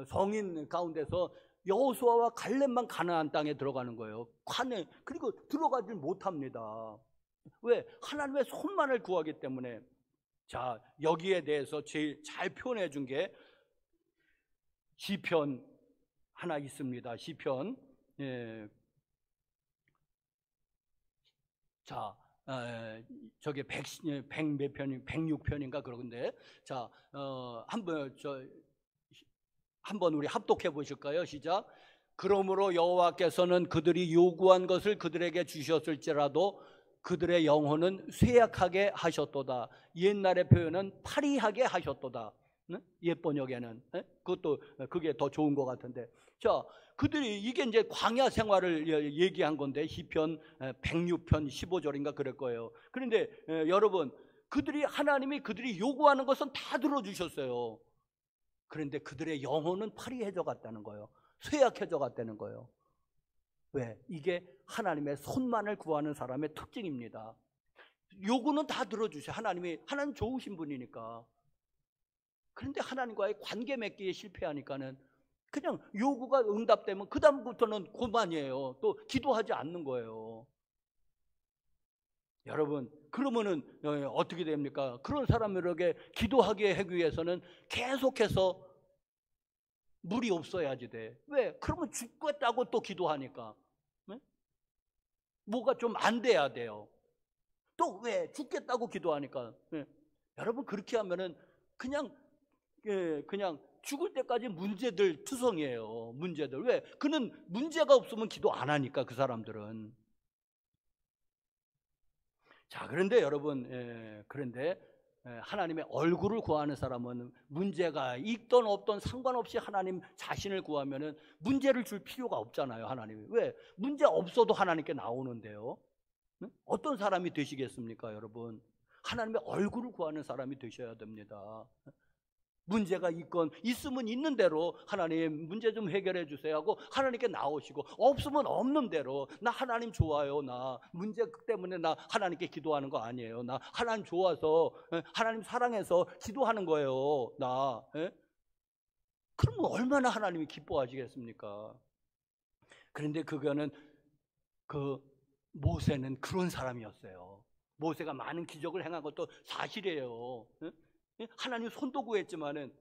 성인 가운데서 여호수아와 갈렙만 가나안 땅에 들어가는 거예요. 그리고 들어가질 못합니다. 왜? 하나님의 손만을 구하기 때문에. 자, 여기에 대해서 제일 잘 표현해 준 게 시편 하나 있습니다. 시편. 자, 저게 100몇 편이 106편인가 그러는데, 자, 한번 우리 합독해 보실까요? 시작. 그러므로 여호와께서는 그들이 요구한 것을 그들에게 주셨을지라도 그들의 영혼은 쇠약하게 하셨도다. 옛날의 표현은 파리하게 하셨도다. 옛 번역에는 그게 더 좋은 것 같은데, 자, 그들이 이게 이제 광야 생활을 얘기한 건데 시편 106편 15절인가 그럴 거예요. 그런데 여러분, 하나님이 그들이 요구하는 것은 다 들어주셨어요. 그런데 그들의 영혼은 파리해져 갔다는 거예요. 쇠약해져 갔다는 거예요. 왜? 이게 하나님의 손만을 구하는 사람의 특징입니다. 요구는 다 들어주셔. 하나님 좋으신 분이니까. 그런데 하나님과의 관계 맺기에 실패하니까는 그냥 요구가 응답되면 그 다음부터는 그만이에요. 또 기도하지 않는 거예요. 여러분, 그러면은 어떻게 됩니까? 그런 사람들에게 기도하게 하기 위해서는 계속해서 물이 없어야지 돼. 왜? 그러면 죽겠다고 또 기도하니까. 네? 뭐가 좀 안 돼야 돼요. 또 왜? 죽겠다고 기도하니까. 네. 여러분, 그렇게 하면은 그냥 죽을 때까지 문제들 투성이에요. 문제들. 왜? 그는 문제가 없으면 기도 안 하니까, 그 사람들은. 자, 그런데 여러분, 하나님의 얼굴을 구하는 사람은 문제가 있던 없던 상관없이 하나님 자신을 구하면은 문제를 줄 필요가 없잖아요, 하나님이. 왜? 문제 없어도 하나님께 나오는데요. 어떤 사람이 되시겠습니까, 여러분? 하나님의 얼굴을 구하는 사람이 되셔야 됩니다. 문제가 있으면 있는 대로 하나님 문제 좀 해결해 주세요 하고 하나님께 나오시고, 없으면 없는 대로 나 하나님 좋아요, 나 문제 때문에 나 하나님께 기도하는 거 아니에요, 나 하나님 좋아서 하나님 사랑해서 기도하는 거예요, 나. 그러면 얼마나 하나님이 기뻐하시겠습니까? 그런데 모세는 그런 사람이었어요. 모세가 많은 기적을 행한 것도 사실이에요. 하나님 손도 구했지만은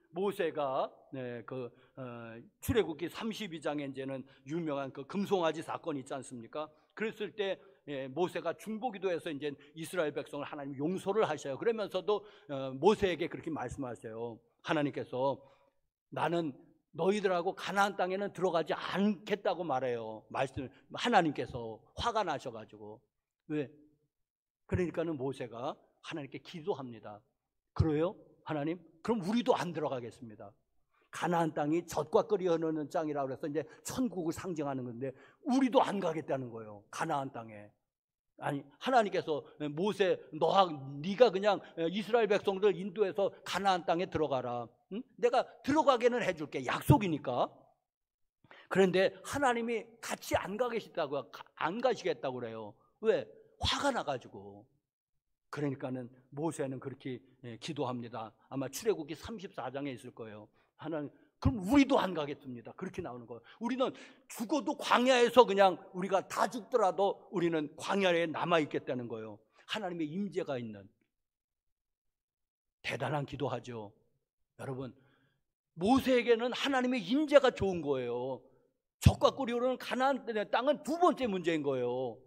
모세가 출애굽기 32장에 이제는 유명한 그 금송아지 사건이 있지 않습니까? 그랬을 때 모세가 중보기도해서 이제 이스라엘 백성을 하나님 용서를 하셔요. 그러면서도 모세에게 그렇게 말씀하세요. 하나님께서 나는 너희들하고 가나안 땅에는 들어가지 않겠다고 말해요. 하나님께서 화가 나셔가지고. 왜? 그러니까는 모세가 하나님께 기도합니다. 그래요? 하나님? 그럼 우리도 안 들어가겠습니다. 가나안 땅이 젖과 꿀이 흐르는 땅이라고 해서 이제 천국을 상징하는 건데 우리도 안 가겠다는 거예요. 가나안 땅에. 아니, 하나님께서 모세 네가 그냥 이스라엘 백성들 인도해서 가나안 땅에 들어가라. 응? 내가 들어가게는 해줄게. 약속이니까. 그런데 하나님이 같이 안 가겠다고, 안 가시겠다고 그래요. 왜? 화가 나가지고. 그러니까는 모세는 그렇게 기도합니다. 아마 출애굽기 34장에 있을 거예요. 하나님, 그럼 우리도 안 가겠습니다. 그렇게 나오는 거예요. 우리는 죽어도 광야에서 그냥 우리가 다 죽더라도 우리는 광야에 남아있겠다는 거예요. 하나님의 임재가 있는. 대단한 기도하죠. 여러분, 모세에게는 하나님의 임재가 좋은 거예요. 젖과 꿀이 흐르는 가나안 땅은 두 번째 문제인 거예요.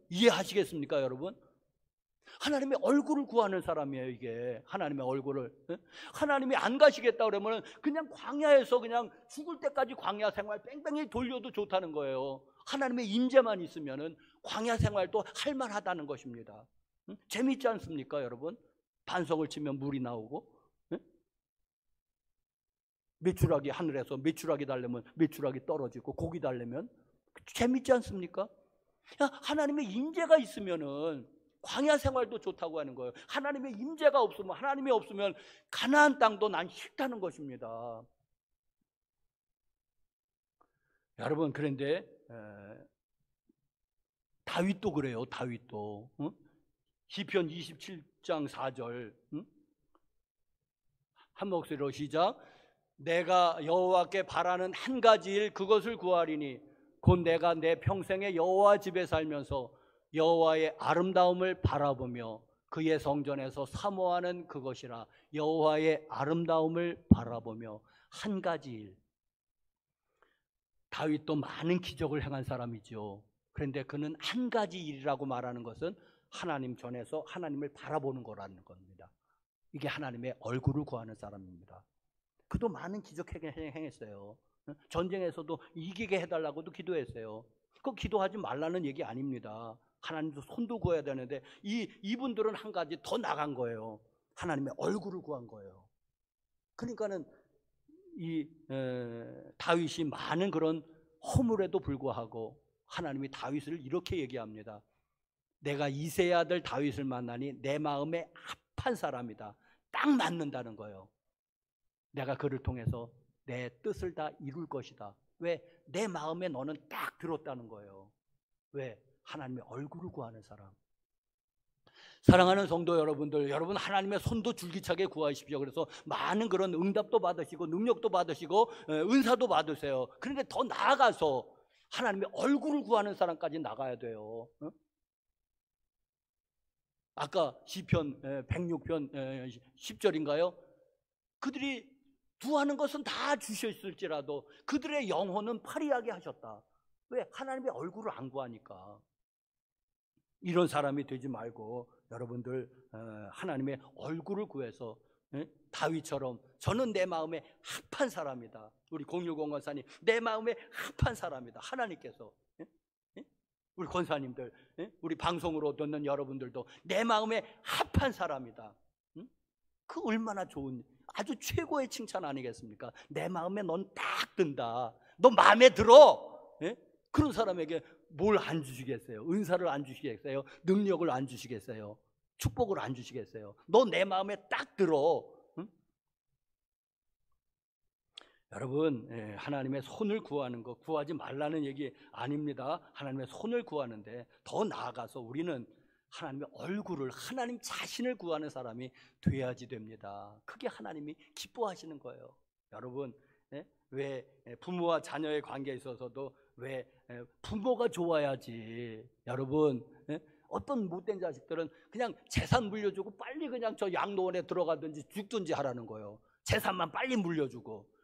이해하시겠습니까, 여러분? 하나님의 얼굴을 구하는 사람이에요, 이게. 하나님의 얼굴을. 하나님이 안 가시겠다 그러면 그냥 광야에서 그냥 죽을 때까지 광야 생활 뺑뺑이 돌려도 좋다는 거예요. 하나님의 임재만 있으면은 광야 생활도 할 만하다는 것입니다. 재밌지 않습니까, 여러분? 반석을 치면 물이 나오고, 메추라기 하늘에서 메추라기 달려면 메추라기 떨어지고, 고기 달려면 재밌지 않습니까? 하나님의 임재가 있으면은 광야 생활도 좋다고 하는 거예요. 하나님의 임재가 없으면, 하나님이 없으면 가나안 땅도 난 싫다는 것입니다. 여러분, 그런데 다윗도 그래요. 다윗도 시편 27장 4절 한 목소리로 시작. 내가 여호와께 바라는 한 가지 일 그것을 구하리니 곧 내가 내 평생에 여호와 집에 살면서 여호와의 아름다움을 바라보며 그의 성전에서 사모하는 그것이라. 여호와의 아름다움을 바라보며 한 가지 일. 다윗도 많은 기적을 행한 사람이죠. 그런데 그는 한 가지 일이라고 말하는 것은 하나님 전에서 하나님을 바라보는 거라는 겁니다. 이게 하나님의 얼굴을 구하는 사람입니다. 그도 많은 기적 행했어요. 전쟁에서도 이기게 해달라고도 기도했어요. 그거 기도하지 말라는 얘기 아닙니다. 하나님도 손도 구해야 되는데 이분들은 한 가지 더 나간 거예요. 하나님의 얼굴을 구한 거예요. 그러니까는 다윗이 많은 그런 허물에도 불구하고 하나님이 다윗을 이렇게 얘기합니다. 내가 이새의 아들 다윗을 만나니 내 마음에 합한 사람이다. 딱 맞는다는 거예요. 내가 그를 통해서 내 뜻을 다 이룰 것이다. 왜? 내 마음에 너는 딱 들었다는 거예요. 왜? 하나님의 얼굴을 구하는 사람. 사랑하는 성도 여러분들, 여러분 하나님의 손도 줄기차게 구하십시오. 그래서 많은 그런 응답도 받으시고 능력도 받으시고 은사도 받으세요. 그런데 더 나아가서 하나님의 얼굴을 구하는 사람까지 나가야 돼요. 아까 시편 106편 10절인가요? 그들이 구하는 것은 다 주셨을지라도 그들의 영혼은 파리하게 하셨다. 왜? 하나님의 얼굴을 안 구하니까. 이런 사람이 되지 말고 여러분들 하나님의 얼굴을 구해서 다윗처럼 저는 내 마음에 합한 사람이다. 우리 060 권사님, 내 마음에 합한 사람이다. 하나님께서. 우리 권사님들, 우리 방송으로 듣는 여러분들도 내 마음에 합한 사람이다. 그 얼마나 좋은, 아주 최고의 칭찬 아니겠습니까? 내 마음에 넌 딱 든다. 너 마음에 들어. 그런 사람에게 뭘 안 주시겠어요? 은사를 안 주시겠어요? 능력을 안 주시겠어요? 축복을 안 주시겠어요? 너 내 마음에 딱 들어. 응? 여러분, 하나님의 손을 구하는 거 구하지 말라는 얘기 아닙니다. 하나님의 손을 구하는데 더 나아가서 우리는 하나님의 얼굴을, 하나님 자신을 구하는 사람이 돼야지 됩니다. 그게 하나님이 기뻐하시는 거예요. 여러분, 왜 부모와 자녀의 관계에 있어서도 왜 부모가 좋아야지. 여러분, 어떤 못된 자식들은 그냥 재산 물려주고 빨리 그냥 저 양로원에 들어가든지 죽든지 하라는 거예요. 재산만 빨리 물려주고.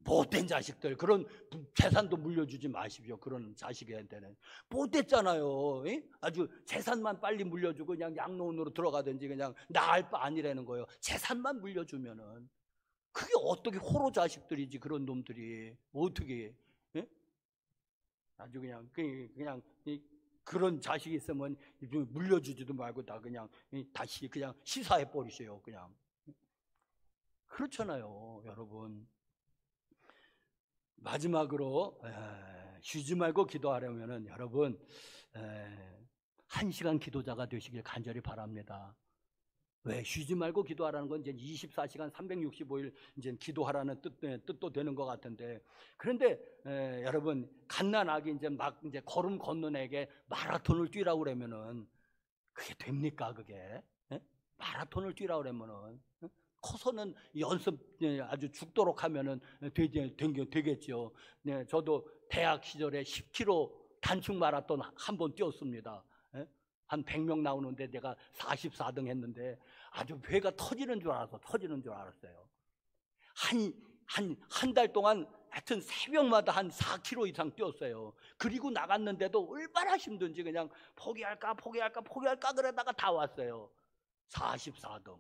못된 자식들, 그런 재산도 물려주지 마십시오. 그런 자식한테는 못됐잖아요. 아주 재산만 빨리 물려주고 그냥 양로원으로 들어가든지 그냥 나을 바 아니라는 거예요. 재산만 물려주면은 그게 어떻게 호로 자식들이지. 그런 놈들이 어떻게 아주 그냥 그런 자식이 있으면 물려주지도 말고 다 그냥 다시 그냥 시사해 버리세요. 그냥 그렇잖아요, 여러분. 마지막으로 쉬지 말고 기도하려면은 여러분 1시간 기도자가 되시길 간절히 바랍니다. 왜 쉬지 말고 기도하라는 건 이제 24시간 365일 이제 기도하라는 뜻도 되는 것 같은데, 그런데 여러분 갓난아기 이제 걸음 걷는 애에게 마라톤을 뛰라고 그러면은 그게 됩니까? 그게 마라톤을 뛰라고 그러면은 커서는 연습 아주 죽도록 하면은 되겠죠. 네, 저도 대학 시절에 10km 단축 마라톤 한 번 뛰었습니다. 한 100명 나오는데 내가 44등 했는데 아주 배가 터지는 줄 알았어요. 한 달 동안 하여튼 새벽마다 한 4km 이상 뛰었어요. 그리고 나갔는데도 얼마나 힘든지 그냥 포기할까 그러다가 다 왔어요. 44등.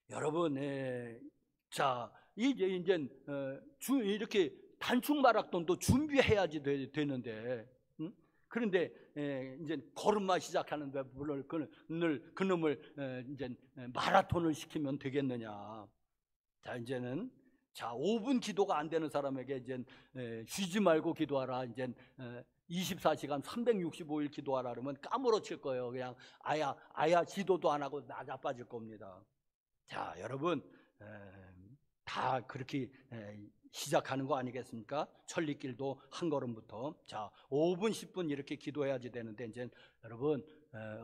여러분, 자, 이제 이렇게 단축 마라톤도 준비해야지 되는데, 그런데 이제 걸음마 시작하는데 그놈을 이제 마라톤을 시키면 되겠느냐? 자, 이제는 5분 기도가 안 되는 사람에게 이제 쉬지 말고 기도하라. 이제 24시간 365일 기도하라 그러면 까무러칠 거예요. 그냥 아야 기도도 안 하고 나자빠질 겁니다. 자, 여러분 다 그렇게 시작하는 거 아니겠습니까? 천리길도 한 걸음부터. 자, 5분 10분 이렇게 기도해야지 되는데 이제 여러분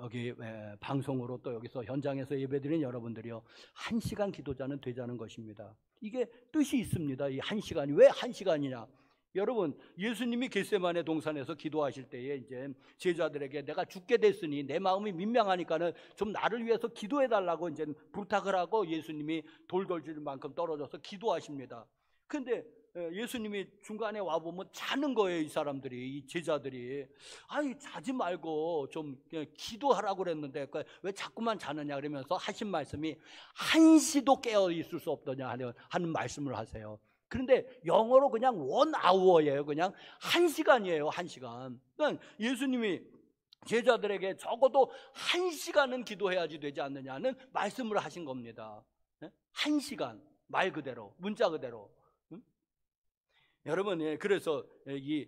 여기 방송으로 또 여기서 현장에서 예배드린 여러분들이요 1시간 기도자는 되자는 것입니다. 이게 뜻이 있습니다. 이 1시간이 왜 1시간이냐? 여러분 예수님이 겟세마네 동산에서 기도하실 때에 이제 제자들에게 내가 죽게 됐으니 내 마음이 민망하니까는 좀 나를 위해서 기도해 달라고 이제 부탁을 하고 예수님이 돌돌질 만큼 떨어져서 기도하십니다. 근데 예수님이 중간에 와 보면 자는 거예요. 이 사람들이, 이 제자들이. 아니 자지 말고 좀 기도하라고 그랬는데 왜 자꾸만 자느냐 그러면서 하신 말씀이 한시도 깨어 있을 수 없더냐 하는 말씀을 하세요. 그런데 영어로 그냥 1hour예요. 그냥 1시간이에요. 1시간. 그러니까 예수님이 제자들에게 적어도 1시간은 기도해야지 되지 않느냐는 말씀을 하신 겁니다. 1시간 말 그대로, 문자 그대로. 여러분, 그래서 이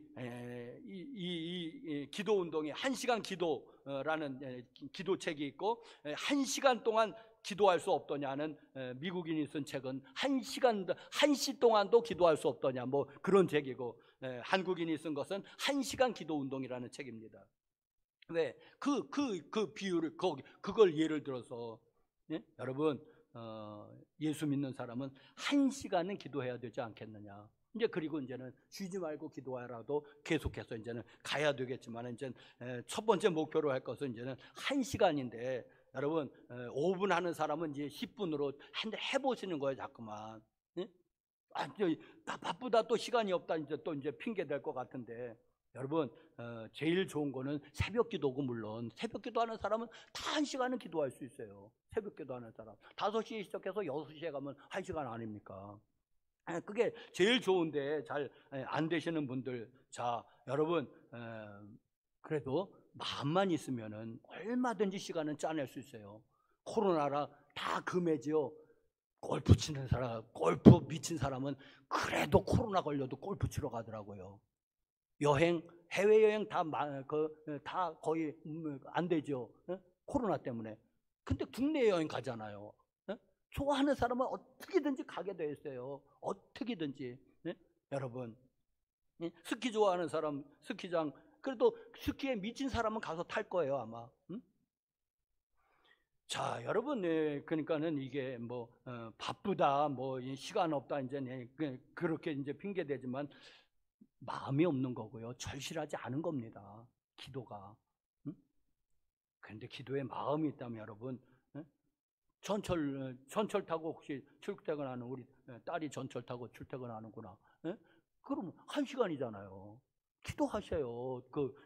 기도 운동이 1시간 기도라는 기도책이 있고 1시간 동안 기도할 수 없더냐는 미국인이 쓴 책은 1시 동안도 기도할 수 없더냐 뭐 그런 책이고, 한국인이 쓴 것은 1시간 기도 운동이라는 책입니다. 왜? 그 비유를 그걸 예를 들어서 여러분 예수 믿는 사람은 1시간은 기도해야 되지 않겠느냐. 이제 그리고 이제는 쉬지 말고 기도하라도 계속해서 이제는 가야 되겠지만 이제 첫 번째 목표로 할 것은 이제는 1시간인데 여러분 5분 하는 사람은 이제 10분으로 해보시는 거예요. 자꾸만. 나 바쁘다 또 시간이 없다 이제 핑계 댈 것 같은데 여러분 제일 좋은 거는 새벽 기도고, 물론 새벽 기도하는 사람은 다 1시간은 기도할 수 있어요. 새벽 기도하는 사람 5시에 시작해서 6시에 가면 1시간 아닙니까? 그게 제일 좋은데 잘 안 되시는 분들, 자 여러분 그래도 마음만 있으면은 얼마든지 시간은 짜낼 수 있어요. 코로나라 다 금해지요. 골프 치는 사람, 골프 미친 사람은 그래도 코로나 걸려도 골프 치러 가더라고요. 여행, 해외여행 다 거의 안 되죠. 코로나 때문에. 근데 국내 여행 가잖아요. 좋아하는 사람은 어떻게든지 가게 돼 있어요. 어떻게든지. 여러분 스키 좋아하는 사람 스키장, 그래도 스키에 미친 사람은 가서 탈 거예요 아마. 자 여러분, 그러니까는 이게 뭐 바쁘다 뭐 시간 없다 이제 그렇게 이제 핑계 대지만 마음이 없는 거고요. 절실하지 않은 겁니다. 기도가. 그런데 기도에 마음이 있다면 여러분, 전철 타고 혹시 출퇴근하는 우리 딸이 전철 타고 출퇴근하는구나. 그럼 1시간이잖아요. 기도하셔요.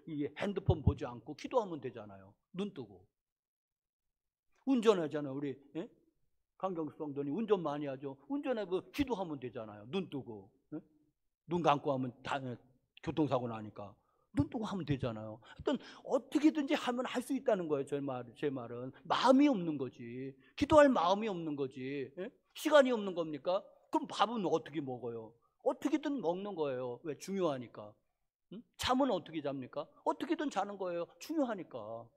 이 핸드폰 보지 않고 기도하면 되잖아요. 눈 뜨고. 운전하잖아요. 우리 강경수 성도님 운전 많이 하죠. 운전해 기도하면 되잖아요. 눈 뜨고. 눈 감고 하면 다 교통사고 나니까 눈 뜨고 하면 되잖아요. 하여튼 어떻게든지 하면 할 수 있다는 거예요. 제 말은 마음이 없는 거지. 기도할 마음이 없는 거지. 시간이 없는 겁니까? 그럼 밥은 어떻게 먹어요? 어떻게든 먹는 거예요. 왜? 중요하니까. 잠은 어떻게 잡니까? 어떻게든 자는 거예요. 중요하니까.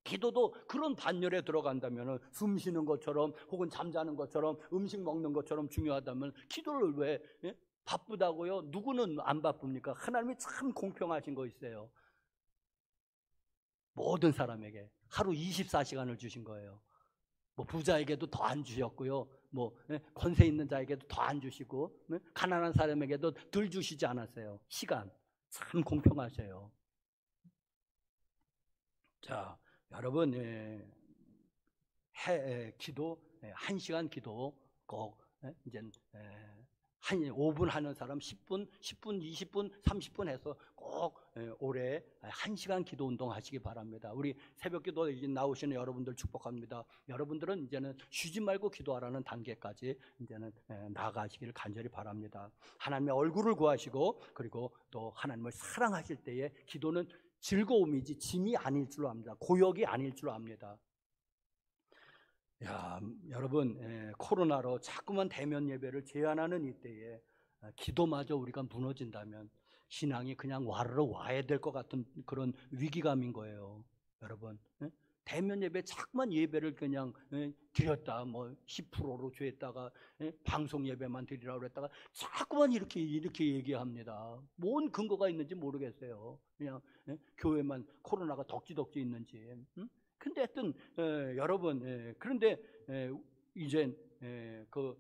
기도도 그런 반열에 들어간다면, 숨 쉬는 것처럼 혹은 잠자는 것처럼 음식 먹는 것처럼 중요하다면 기도를 왜, 예? 바쁘다고요? 누구는 안 바쁩니까? 하나님이 참 공평하신 거 있어요. 모든 사람에게 하루 24시간을 주신 거예요. 뭐 부자에게도 더 안 주셨고요. 뭐 권세 있는 자에게도 더 안 주시고, 가난한 사람에게도 덜 주시지 않았어요. 시간 참 공평하세요. 자, 여러분, 기도 1시간 기도 꼭 이제 한 5분 하는 사람 10분, 10분, 20분, 30분 해서 꼭 올해 1시간 기도 운동 하시기 바랍니다. 우리 새벽기도 나오시는 여러분들 축복합니다. 여러분들은 이제는 쉬지 말고 기도하라는 단계까지 이제는 나아가시기를 간절히 바랍니다. 하나님의 얼굴을 구하시고, 그리고 또 하나님을 사랑하실 때에 기도는 즐거움이지 짐이 아닐 줄로 압니다. 고역이 아닐 줄로 압니다. 야, 여러분, 코로나로 자꾸만 대면 예배를 제한하는 이때에 기도마저 우리가 무너진다면 신앙이 그냥 와르르 와야 될 것 같은 그런 위기감인 거예요. 여러분, 대면 예배 자꾸만 예배를 그냥 드렸다, 뭐 10%로 죄했다가 방송 예배만 드리라고 그랬다가 자꾸만 이렇게 얘기합니다. 뭔 근거가 있는지 모르겠어요. 그냥 교회만 코로나가 덕지덕지 있는지. 근데 하여튼 여러분, 그런데 이제 그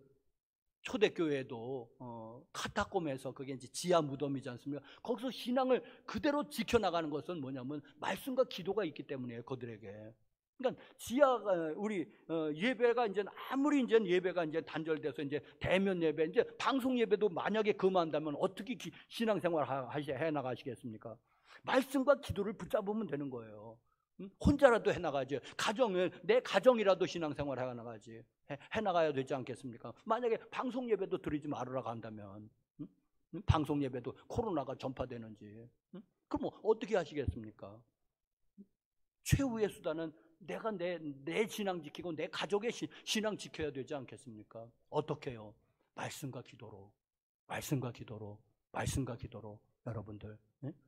초대교회도 카타콤에서 그게 이제 지하 무덤이지 않습니까? 거기서 신앙을 그대로 지켜나가는 것은 뭐냐면 말씀과 기도가 있기 때문이에요. 그들에게. 그러니까 지하가 우리 예배가 이제 아무리 이제 예배가 이제 단절돼서 이제 대면 예배, 이제 방송 예배도 만약에 금한다면 어떻게 신앙생활 해 나가시겠습니까? 말씀과 기도를 붙잡으면 되는 거예요. 혼자라도 해나가죠. 내 가정이라도 신앙생활 해나가지. 해나가야 되지 않겠습니까? 만약에 방송 예배도 드리지 말으라고 한다면, 방송 예배도 코로나가 전파되는지, 그럼 뭐 어떻게 하시겠습니까? 최후의 수단은 내가 내 신앙 지키고 내 가족의 신앙 지켜야 되지 않겠습니까? 어떻게 해요? 말씀과 기도로, 말씀과 기도로, 말씀과 기도로 여러분들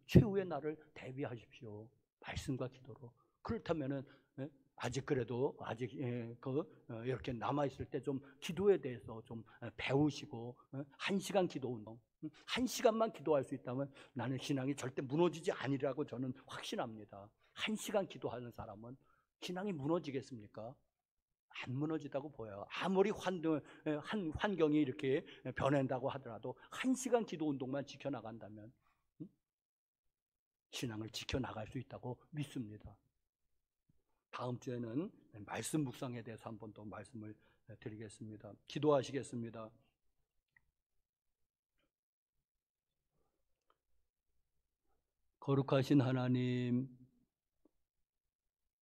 최후의 날을 대비하십시오. 말씀과 기도로. 그렇다면은 아직 그래도 아직 이렇게 남아 있을 때 좀 기도에 대해서 좀 배우시고 1시간 기도 운동, 1시간만 기도할 수 있다면 나는 신앙이 절대 무너지지 아니라고 저는 확신합니다. 1시간 기도하는 사람은 신앙이 무너지겠습니까? 안 무너지다고 보여요. 아무리 환경이 이렇게 변한다고 하더라도 1시간 기도 운동만 지켜나간다면 신앙을 지켜나갈 수 있다고 믿습니다. 다음 주에는 말씀 묵상에 대해서 한 번 더 말씀을 드리겠습니다. 기도하시겠습니다. 거룩하신 하나님,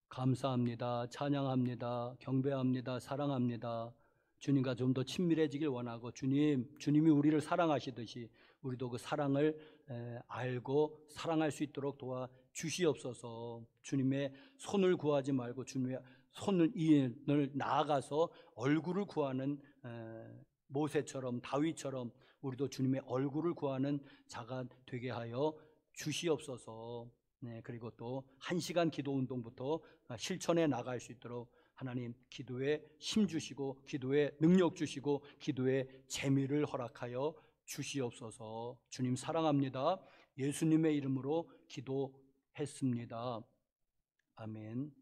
감사합니다. 찬양합니다. 경배합니다. 사랑합니다. 주님과 좀 더 친밀해지길 원하고, 주님이 우리를 사랑하시듯이 우리도 그 사랑을 알고 사랑할 수 있도록 도와 주시옵소서. 주님의 손을 구하지 말고 주님의 손을 나아가서 얼굴을 구하는 모세처럼, 다윗처럼 우리도 주님의 얼굴을 구하는 자가 되게 하여 주시옵소서. 네, 그리고 또 1시간 기도 운동부터 실천해 나갈 수 있도록 하나님 기도에 힘 주시고, 기도에 능력 주시고, 기도에 재미를 허락하여 주시옵소서. 주님 사랑합니다. 예수님의 이름으로 기도했습니다. 아멘.